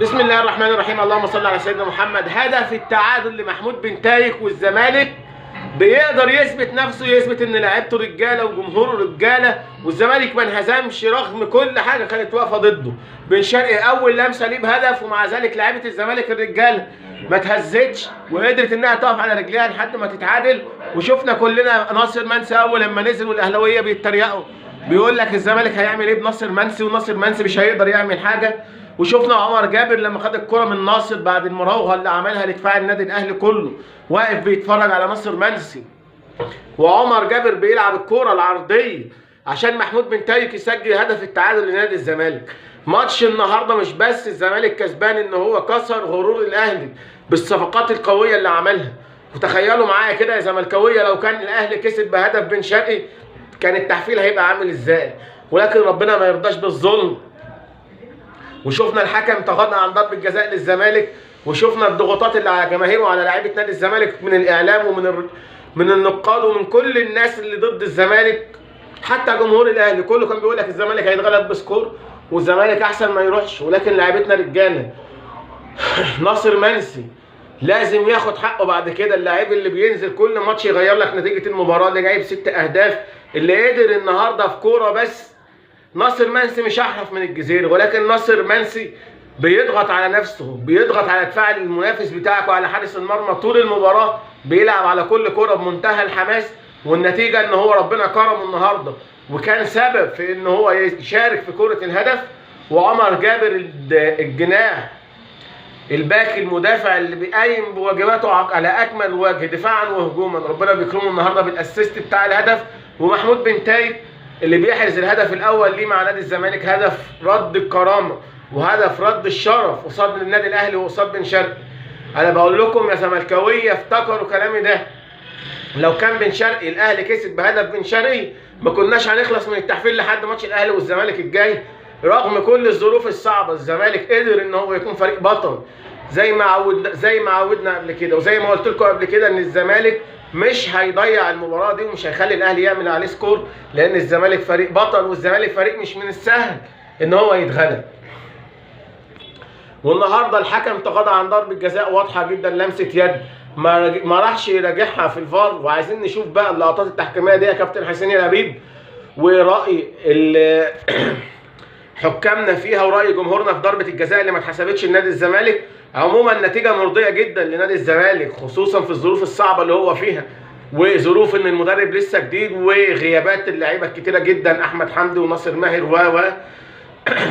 بسم الله الرحمن الرحيم. اللهم صل على سيدنا محمد. هدف التعادل لمحمود بن تايك والزمالك بيقدر يثبت نفسه، يثبت ان لعيبته رجاله وجمهوره رجاله، والزمالك ما انهزمش رغم كل حاجه كانت واقفه ضده. بن شرقي اول لمسه ليه بهدف، ومع ذلك لعيبه الزمالك الرجاله ما تهزتش وقدرت انها تقف على رجليها لحد ما تتعادل. وشفنا كلنا ناصر منسي اول لما نزل والاهلاويه بيتريقوا، بيقول لك الزمالك هيعمل ايه بناصر منسي، وناصر منسي مش هيقدر يعمل حاجه. وشفنا عمر جابر لما خد الكره من ناصر بعد المراوغه اللي عملها لدفاع النادي الاهلي كله، واقف بيتفرج على ناصر منسي، وعمر جابر بيلعب الكره العرضيه عشان محمود بن تايك يسجل هدف التعادل لنادي الزمالك. ماتش النهارده مش بس الزمالك كسبان، ان هو كسر غرور الاهلي بالصفقات القويه اللي عملها. وتخيلوا معايا كده يا زملكاويه، لو كان الاهلي كسب بهدف بن شرقي كان التحفيل هيبقى عامل ازاي؟ ولكن ربنا ما يرضاش بالظلم. وشفنا الحكم تغاضى عن ضربة جزاء للزمالك، وشفنا الضغوطات اللي على جماهير وعلى لعيبه نادي الزمالك من الاعلام ومن النقاد ومن كل الناس اللي ضد الزمالك. حتى جمهور الاهلي كله كان بيقول لك الزمالك هيتغلب بسكور والزمالك احسن ما يروحش، ولكن لعيبتنا رجاله. ناصر منسي لازم ياخد حقه بعد كده. اللاعب اللي بينزل كل ماتش يغير لك نتيجه المباراه، اللي جايب 6 اهداف، اللي قدر النهارده في كوره بس. ناصر منسي مش احرف من الجزيرة، ولكن ناصر منسي بيضغط على نفسه، بيضغط على دفاع المنافس بتاعك وعلى حارس المرمى طول المباراة، بيلعب على كل كرة بمنتهى الحماس. والنتيجة ان هو ربنا كرمه النهارده وكان سبب في ان هو يشارك في كرة الهدف. وعمر جابر الجناح الباك المدافع اللي بيقيم بواجباته على اكمل وجه دفاعا وهجوما، ربنا بيكرمه النهارده بالاسيست بتاع الهدف. ومحمود بن تايك اللي بيحرز الهدف الاول ليه مع نادي الزمالك، هدف رد الكرامه وهدف رد الشرف قصاد النادي الاهلي وقصاد بن شرقي. انا بقول لكم يا زملكاويه افتكروا كلامي ده، لو كان بن شرقي الاهلي كسب بهدف بن شرقي ما كناش هنخلص من التحفيل لحد ماتش الاهلي والزمالك الجاي. رغم كل الظروف الصعبه الزمالك قدر ان هو يكون فريق بطل زي ما عودنا قبل كده، وزي ما قلت لكم قبل كده ان الزمالك مش هيضيع المباراه دي ومش هيخلي الاهلي يعمل عليه سكور، لان الزمالك فريق بطل، والزمالك فريق مش من السهل ان هو يتغلب. والنهارده الحكم تغاضى عن ضربه جزاء واضحه جدا، لمسه يد، ما راحش يراجعها في الفار. وعايزين نشوف بقى اللقطات التحكيميه دي يا كابتن حسين لبيب، وراي حكامنا فيها وراي جمهورنا في ضربه الجزاء اللي ما اتحسبتش لنادي الزمالك. عموما النتيجه مرضيه جدا لنادي الزمالك، خصوصا في الظروف الصعبه اللي هو فيها، وظروف ان المدرب لسه جديد، وغيابات اللعيبه الكتيره جدا، احمد حمدي وناصر ماهر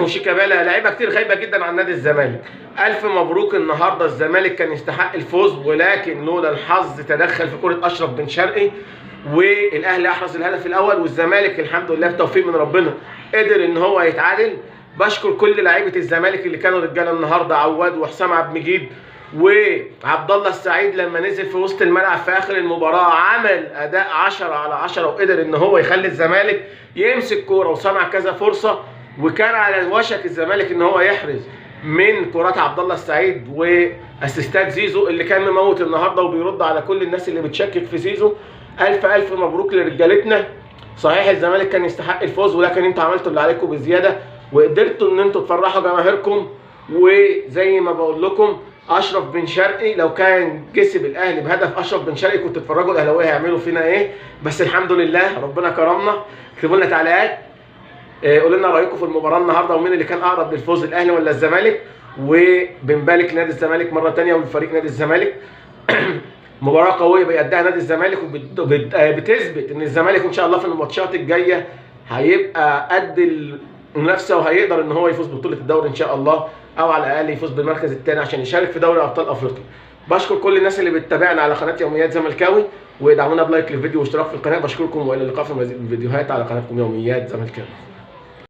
وشيكابالا، لعيبه كتير غايبه جدا عن نادي الزمالك. الف مبروك. النهارده الزمالك كان يستحق الفوز، ولكن لولا الحظ تدخل في كره اشرف بن شرقي والاهلي احرز الهدف الاول، والزمالك الحمد لله بتوفيق من ربنا قدر ان هو يتعادل. بشكر كل لعيبه الزمالك اللي كانوا رجاله النهارده، عواد وحسام عبد المجيد وعبد الله السعيد لما نزل في وسط الملعب في اخر المباراه عمل اداء 10/10، وقدر ان هو يخلي الزمالك يمسك كوره وصنع كذا فرصه، وكان على وشك الزمالك ان هو يحرز من كرات عبد الله السعيد واسيستات زيزو اللي كان مموت النهارده وبيرد على كل الناس اللي بتشكك في زيزو. الف مبروك لرجالتنا. صحيح الزمالك كان يستحق الفوز، ولكن انتوا عملتوا اللي عليكم بزياده وقدرتوا ان انتوا تفرحوا جماهيركم. وزي ما بقول لكم اشرف بن شرقي لو كان كسب الاهلي بهدف اشرف بن شرقي كنتوا تتفرجوا الاهلاويه هيعملوا فينا ايه، بس الحمد لله ربنا كرمنا. اكتبوا لنا تعليقات، قولوا لنا رايكم في المباراه النهارده ومين اللي كان اقرب للفوز، الاهلي ولا الزمالك. وبنبارك نادي الزمالك مره ثانيه ولفريق نادي الزمالك. مباراه قويه بيأديها نادي الزمالك، وبتثبت ان الزمالك ان شاء الله في الماتشات الجايه هيبقى قد المنافسه، وهيقدر ان هو يفوز ببطوله الدوري ان شاء الله، او على الاقل يفوز بالمركز الثاني عشان يشارك في دوري ابطال افريقيا. بشكر كل الناس اللي بتتابعنا على قناه يوميات زملكاوي، وادعمونا بلايك للفيديو واشتراك في القناه. بشكركم والى اللقاء في مزيد من الفيديوهات على قناتكم يوميات زملكاوي.